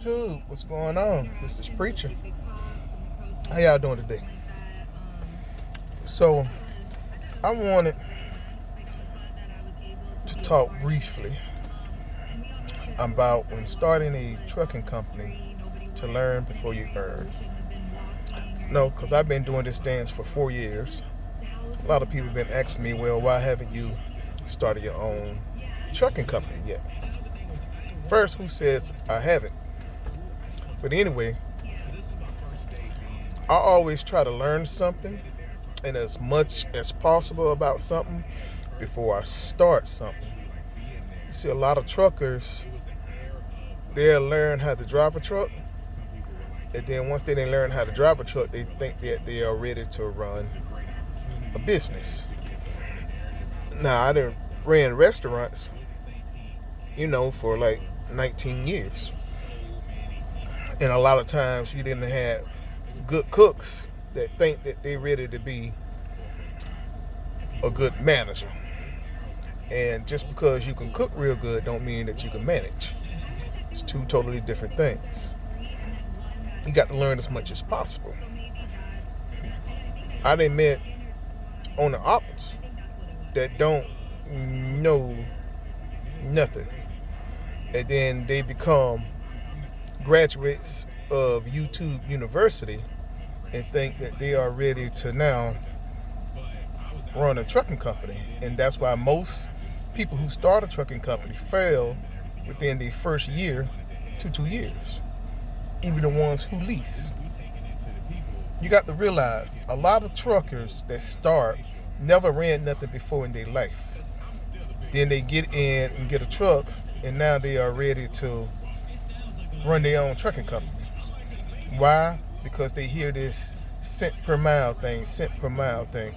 YouTube? What's going on? This is Preacher. How y'all doing today? So, I wanted to talk briefly about when starting a trucking company to learn before you earn. No, because I've been doing this dance for 4 years. A lot of people have been asking me, well, why haven't you started your own trucking company yet? First, who says I haven't? But anyway, I always try to learn something and as much as possible about something before I start something. You see a lot of truckers, they'll learn how to drive a truck, and then once they didn't learn how to drive a truck, they think that they are ready to run a business. Now, I done ran restaurants, for like 19 years. And a lot of times you didn't have good cooks that think that they're ready to be a good manager. And just because you can cook real good don't mean that you can manage. It's two totally different things. You got to learn as much as possible. I done met owner operators that don't know nothing. And then they become graduates of YouTube University and think that they are ready to now run a trucking company. And that's why most people who start a trucking company fail within the first year to 2 years, even the ones who lease. You got to realize a lot of truckers that start never ran nothing before in their life. Then they get in and get a truck, and now they are ready to run their own trucking company. Why? Because they hear this cent per mile thing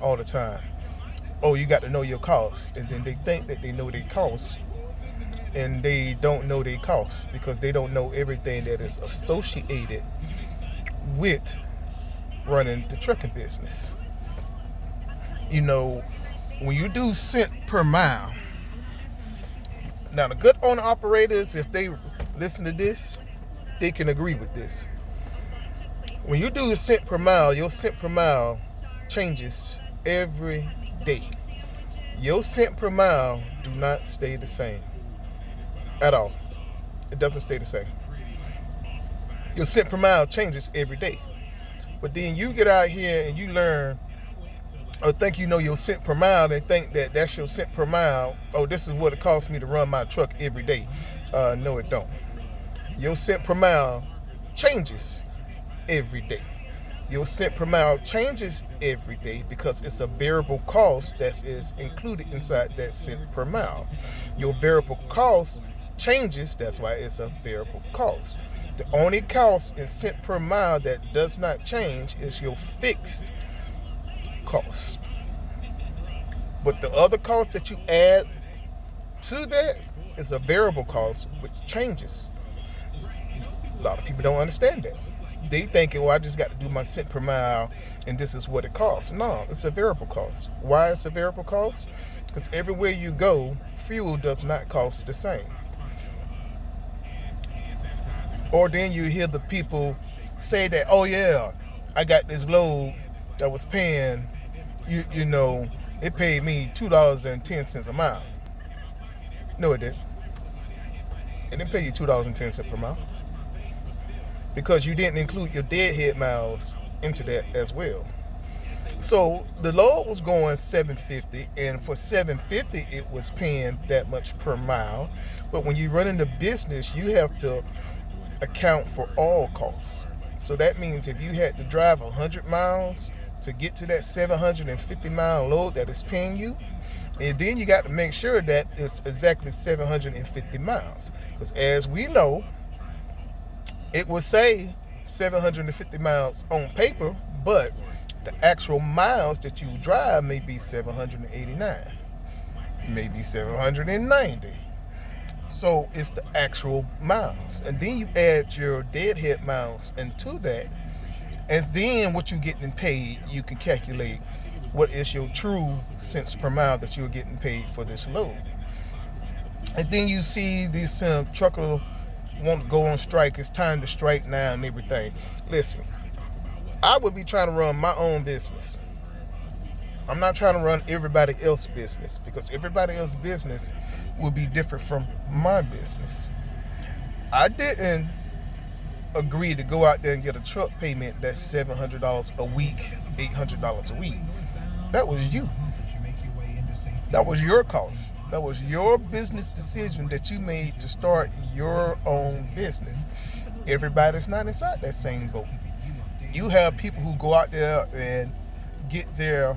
all the time. Oh, you got to know your costs. And then they think that they know their costs, and they don't know their costs because they don't know everything that is associated with running the trucking business. When you do cent per mile, now the good owner operators, if they listen to this, they can agree with this. When you do a cent per mile, your cent per mile changes every day. Your cent per mile do not stay the same at all. It doesn't stay the same. Your cent per mile changes every day. But then you get out here and you learn or think you know your cent per mile and think that that's your cent per mile. Oh, this is what it costs me to run my truck every day. No, it don't. Your cent per mile changes every day. Your cent per mile changes every day because it's a variable cost that is included inside that cent per mile. Your variable cost changes, that's why it's a variable cost. The only cost in cent per mile that does not change is your fixed cost. But the other cost that you add to that is a variable cost which changes. A lot of people don't understand that. They thinking, well, I just got to do my cent per mile and this is what it costs. No, it's a variable cost. Why it's a variable cost? Because everywhere you go, fuel does not cost the same. Or then you hear the people say that, oh yeah, I got this load that was paying, it paid me $2.10 a mile. No, it didn't. It didn't pay you $2.10 per mile because you didn't include your deadhead miles into that as well. So the load was going $7.50, and for $7.50 it was paying that much per mile. But when you run into business, you have to account for all costs. So that means if you had to drive 100 miles to get to that 750 mile load that is paying you, and then you got to make sure that it's exactly 750 miles. Because as we know, it will say 750 miles on paper, but the actual miles that you drive may be 789, maybe 790. So it's the actual miles. And then you add your deadhead miles into that. And then what you're getting paid, you can calculate what is your true cents per mile that you're getting paid for this load. And then you see these trucker want to go on strike. It's time to strike now and everything. Listen, I would be trying to run my own business. I'm not trying to run everybody else's business, because everybody else's business will be different from my business. I didn't agree to go out there and get a truck payment that's $700 a week, $800 a week. That was you. That was your cost. That was your business decision that you made to start your own business. Everybody's not inside that same boat. You have people who go out there and get their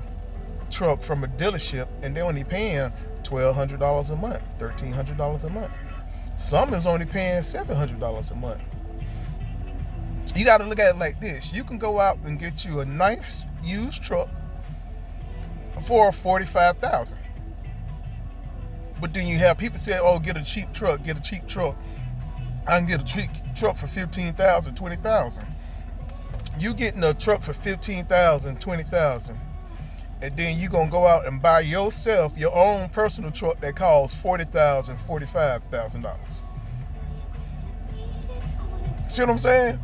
truck from a dealership and they're only paying $1,200 a month, $1,300 a month. Some is only paying $700 a month. You got to look at it like this. You can go out and get you a nice used truck for $45,000. But then you have people say, oh, get a cheap truck. I can get a cheap truck for $15,000, $20,000. You getting a truck for $15,000, $20,000. And then you're going to go out and buy yourself your own personal truck that costs $40,000, $45,000. See what I'm saying?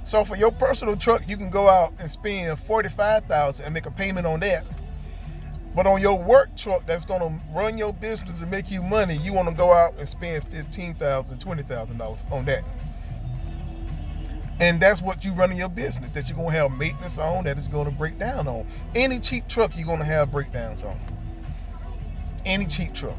So for your personal truck, you can go out and spend $45,000 and make a payment on that. But on your work truck that's going to run your business and make you money, you want to go out and spend $15,000, $20,000 on that. And that's what you run in your business, that you're going to have maintenance on, that is going to break down on. Any cheap truck you're going to have breakdowns on. Any cheap truck.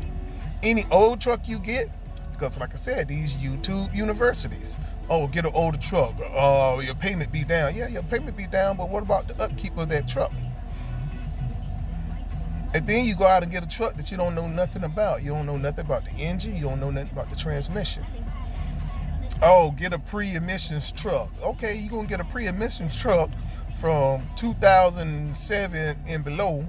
Any old truck you get, because like I said, these YouTube universities. Oh, get an older truck. Oh, your payment be down. Yeah, your payment be down, but what about the upkeep of that truck? And then you go out and get a truck that you don't know nothing about. You don't know nothing about the engine. You don't know nothing about the transmission. Oh, get a pre-emissions truck. Okay, you're going to get a pre-emissions truck from 2007 and below.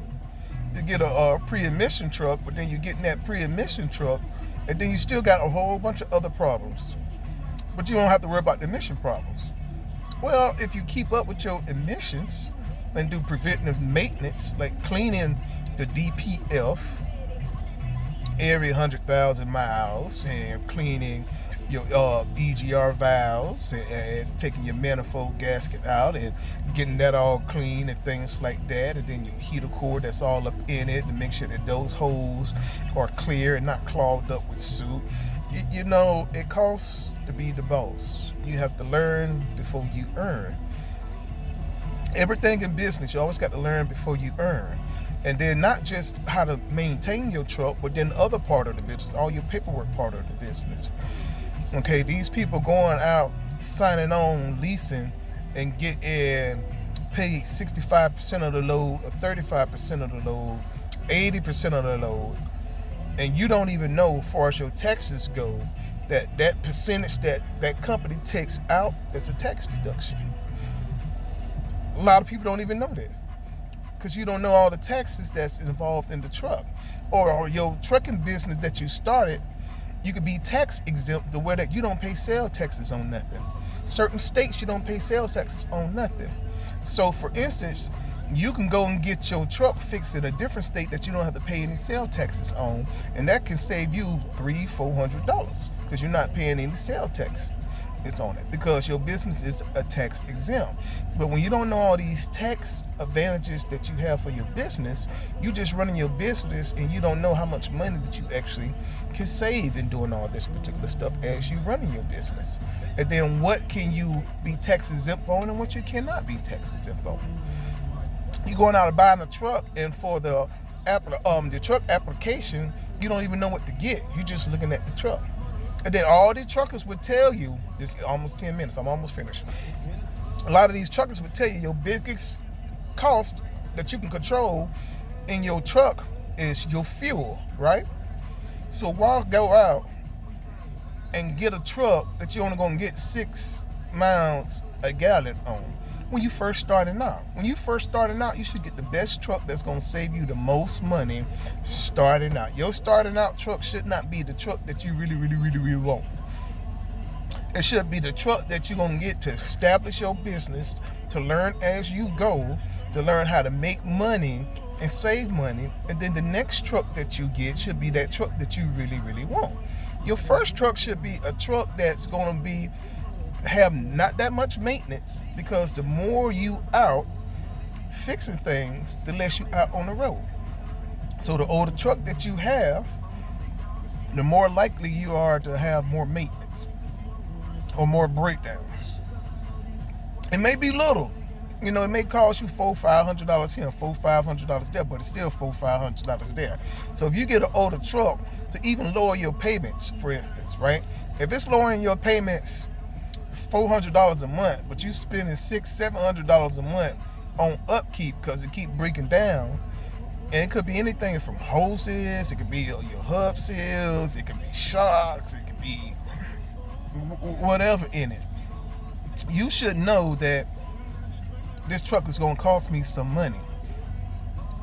You get a pre-emission truck, but then you're getting that pre-emission truck, and then you still got a whole bunch of other problems. But you don't have to worry about the emission problems. Well, if you keep up with your emissions and do preventive maintenance, like cleaning the DPF every 100,000 miles and cleaning your EGR valves and taking your manifold gasket out and getting that all clean and things like that, and then your heater core that's all up in it to make sure that those holes are clear and not clogged up with soot. It costs to be the boss. You have to learn before you earn. Everything in business, you always got to learn before you earn. And then not just how to maintain your truck, but then the other part of the business, all your paperwork part of the business. Okay, these people going out, signing on, leasing, and getting paid 65% of the load, or 35% of the load, 80% of the load, and you don't even know, as far as your taxes go, that percentage that company takes out is a tax deduction. A lot of people don't even know that, because you don't know all the taxes that's involved in the truck. Or your trucking business that you started, you could be tax exempt to where that you don't pay sales taxes on nothing. Certain states you don't pay sales taxes on nothing. So for instance, you can go and get your truck fixed in a different state that you don't have to pay any sales taxes on, and that can save you $300-$400 because you're not paying any sales taxes. It's on it because your business is a tax exempt. But when you don't know all these tax advantages that you have for your business, you just running your business and you don't know how much money that you actually can save in doing all this particular stuff as you running your business. And then what can you be tax exempt on and what you cannot be tax exempt on. You're going out and buying a truck, and for the truck application, you don't even know what to get. You're just looking at the truck. And then all the truckers would tell you, this is almost 10 minutes, I'm almost finished. A lot of these truckers would tell you your biggest cost that you can control in your truck is your fuel, right? So why go out and get a truck that you're only gonna get 6 miles a gallon on when you first starting out? When you first starting out, you should get the best truck that's gonna save you the most money starting out. Your starting out truck should not be the truck that you really want. It should be the truck that you're gonna get to establish your business, to learn as you go, to learn how to make money and save money. And then the next truck that you get should be that truck that you really want. Your first truck should be a truck that's going to have not that much maintenance, because the more you out fixing things, the less you out on the road. So the older truck that you have, the more likely you are to have more maintenance or more breakdowns. It may be little. It may cost you $400-$500 here, $400-$500 there, but it's still $400-$500 there. So if you get an older truck, to even lower your payments, for instance, right? If it's lowering your payments $400 a month, but you spending $600-$700 a month on upkeep because it keep breaking down, and it could be anything from hoses, it could be your hub seals, it could be shocks, it could be whatever in it. You should know that this truck is going to cost me some money.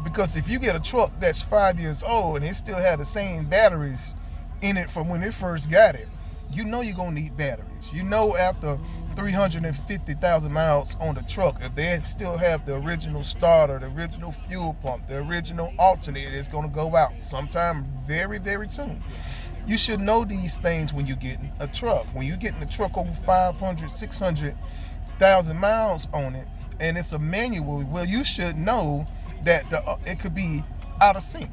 Because if you get a truck that's 5 years old and it still has the same batteries in it from when it first got it, you're going to need batteries. After 350,000 miles on the truck, if they still have the original starter, the original fuel pump, the original alternator, it's going to go out sometime very, very soon. You should know these things when you get a truck. When you're getting a truck over 500, 600,000 miles on it, and it's a manual, well, you should know that it could be out of sync.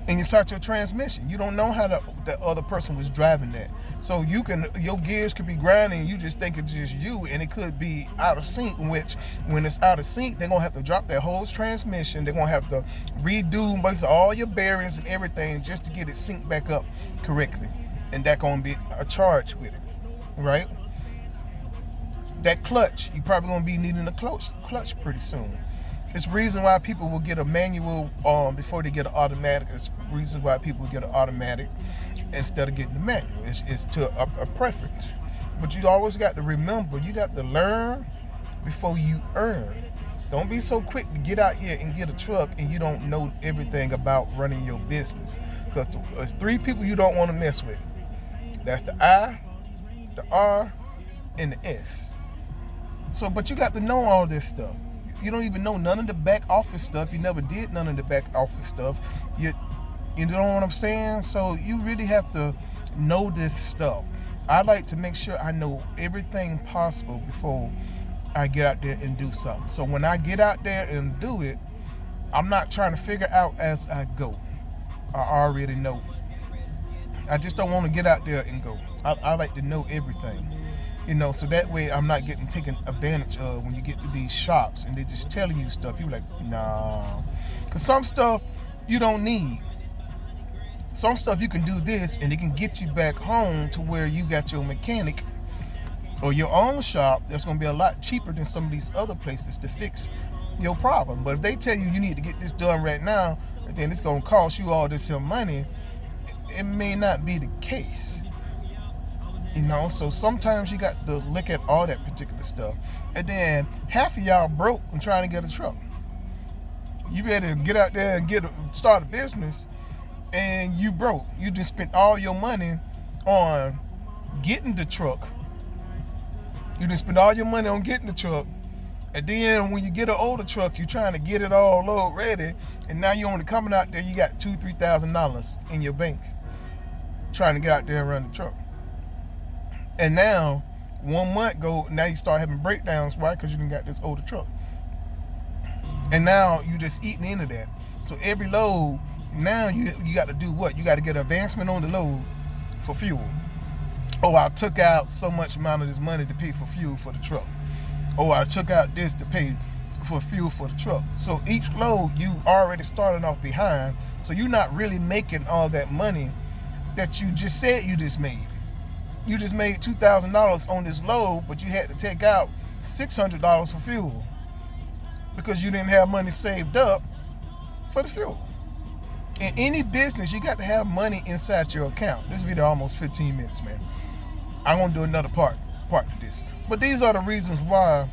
And you start your transmission. You don't know how the other person was driving that. So your gears could be grinding, and you just think it's just you, and it could be out of sync, which when it's out of sync, they're going to have to drop that whole transmission. They're going to have to redo basically all your bearings and everything just to get it synced back up correctly. And that's going to be a charge with it, right? That clutch, you're probably going to be needing a clutch pretty soon. It's the reason why people will get a manual before they get an automatic. It's the reason why people will get an automatic instead of getting the manual. It's to a preference. But you always got to remember, you got to learn before you earn. Don't be so quick to get out here and get a truck and you don't know everything about running your business. Because there's three people you don't want to mess with. That's the I, the R, and the S. So, but you got to know all this stuff. You don't even know none of the back office stuff. You never did none of the back office stuff. You know what I'm saying? So you really have to know this stuff. I like to make sure I know everything possible before I get out there and do something. So when I get out there and do it, I'm not trying to figure out as I go. I already know. I just don't want to get out there and go. I like to know everything. So that way I'm not getting taken advantage of when you get to these shops and they're just telling you stuff. You're like, nah. Because some stuff you don't need. Some stuff you can do this and it can get you back home to where you got your mechanic or your own shop that's going to be a lot cheaper than some of these other places to fix your problem. But if they tell you need to get this done right now, then it's going to cost you all this here money, it may not be the case. So sometimes you got to look at all that particular stuff. And then half of y'all broke and trying to get a truck. You better get out there and start a business, and you broke. You just spent all your money on getting the truck. You just spent all your money on getting the truck. And then when you get an older truck, you're trying to get it all load ready. And now you're only coming out there, you got $2,000-$3,000 in your bank trying to get out there and run the truck. And now, 1 month go, now you start having breakdowns. Why? Because you done got this older truck. And now you just eating into that. So every load, now you got to do what? You got to get an advancement on the load for fuel. Oh, I took out so much amount of this money to pay for fuel for the truck. Oh, I took out this to pay for fuel for the truck. So each load, you already started off behind. So you're not really making all that money that you just said you just made. You just made $2,000 on this load, but you had to take out $600 for fuel because you didn't have money saved up for the fuel. In any business, you got to have money inside your account. This video almost 15 minutes, man. I'm going to do another part to this. But these are the reasons why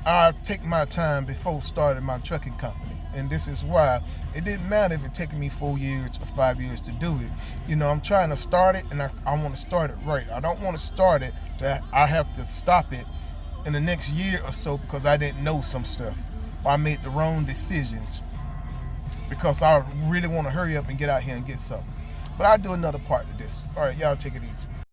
I take my time before starting my trucking company. And this is why it didn't matter if it taken me 4 years or 5 years to do it. I'm trying to start it, and I want to start it right. I don't want to start it that I have to stop it in the next year or so because I didn't know some stuff or I made the wrong decisions, because I really want to hurry up and get out here and get something. But I'll do another part of this. All right, y'all take it easy.